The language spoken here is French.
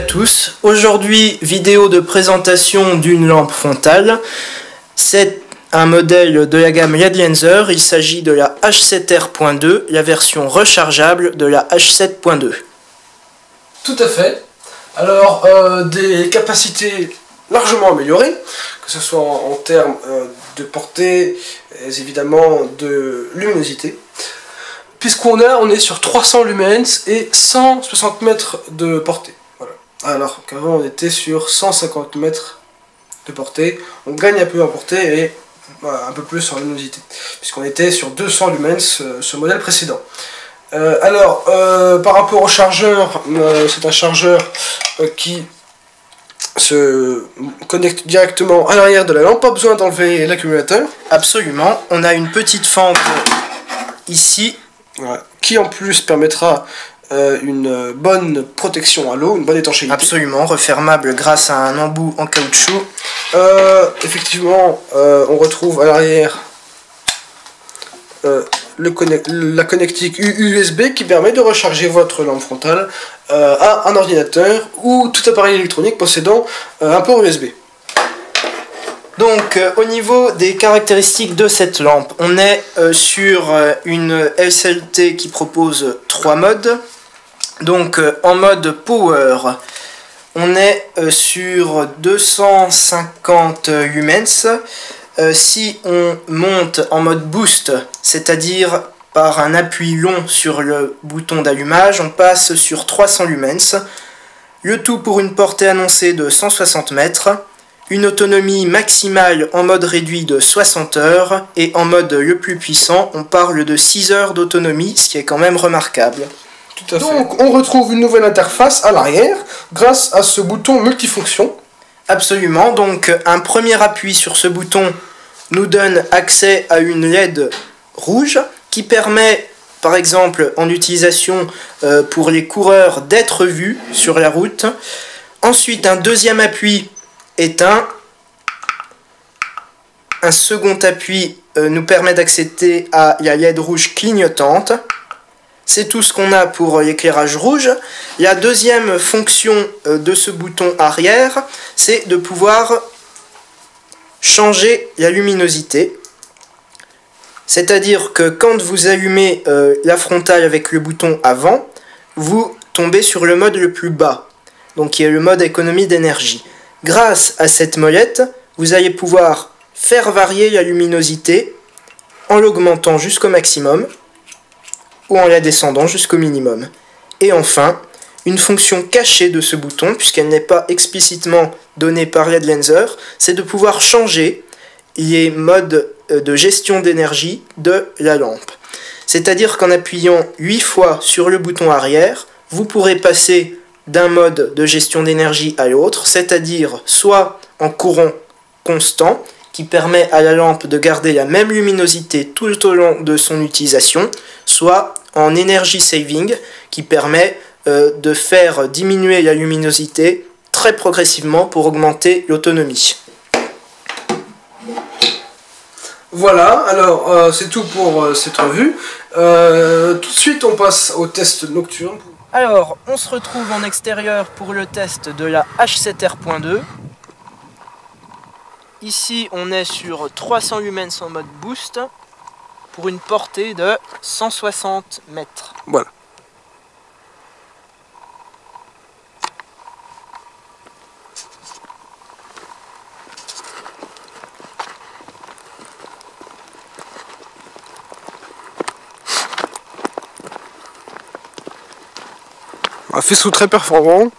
tous, aujourd'hui vidéo de présentation d'une lampe frontale. C'est un modèle de la gamme Yadlenser, il s'agit de la H7R.2, la version rechargeable de la H7.2. Tout à fait. Alors des capacités largement améliorées, que ce soit en termes de portée, et évidemment de luminosité. Puisqu'on est sur 300 lumens et 160 mètres de portée. Voilà. Alors qu'avant on était sur 150 mètres de portée. On gagne un peu en portée et un peu plus en luminosité. Puisqu'on était sur 200 lumens, ce modèle précédent. Par rapport au chargeur, c'est un chargeur qui se connecte directement à l'arrière de la lampe. Pas besoin d'enlever l'accumulateur. Absolument, on a une petite fente ici. Voilà, qui en plus permettra une bonne protection à l'eau, une bonne étanchéité. Absolument, refermable grâce à un embout en caoutchouc. Effectivement, on retrouve à l'arrière la connectique USB qui permet de recharger votre lampe frontale à un ordinateur ou tout appareil électronique possédant un port USB. Donc au niveau des caractéristiques de cette lampe, on est sur une SLT qui propose 3 modes. Donc en mode Power, on est sur 250 lumens. Si on monte en mode Boost, c'est-à-dire par un appui long sur le bouton d'allumage, on passe sur 300 lumens. Le tout pour une portée annoncée de 160 mètres. Une autonomie maximale en mode réduit de 60 heures et en mode le plus puissant, on parle de 6 heures d'autonomie, ce qui est quand même remarquable. Tout à fait. Donc on retrouve une nouvelle interface à l'arrière grâce à ce bouton multifonction. Absolument, donc un premier appui sur ce bouton nous donne accès à une LED rouge qui permet, par exemple en utilisation pour les coureurs, d'être vus sur la route. Ensuite un deuxième appui éteint. Un second appui nous permet d'accéder à la LED rouge clignotante. C'est tout ce qu'on a pour l'éclairage rouge. La deuxième fonction de ce bouton arrière, c'est de pouvoir changer la luminosité. C'est-à-dire que quand vous allumez la frontale avec le bouton avant, vous tombez sur le mode le plus bas, donc qui est le mode économie d'énergie. Grâce à cette molette, vous allez pouvoir faire varier la luminosité en l'augmentant jusqu'au maximum ou en la descendant jusqu'au minimum. Et enfin, une fonction cachée de ce bouton, puisqu'elle n'est pas explicitement donnée par Yadlenser, c'est de pouvoir changer les modes de gestion d'énergie de la lampe. C'est-à-dire qu'en appuyant 8 fois sur le bouton arrière, vous pourrez passer d'un mode de gestion d'énergie à l'autre, c'est-à-dire soit en courant constant, qui permet à la lampe de garder la même luminosité tout au long de son utilisation, soit en energy saving, qui permet de faire diminuer la luminosité très progressivement pour augmenter l'autonomie. Voilà, alors c'est tout pour cette revue. Tout de suite on passe au test nocturne. Alors, on se retrouve en extérieur pour le test de la H7R.2. Ici, on est sur 300 lumens en mode boost pour une portée de 160 mètres. Voilà. Un faisceau très performant.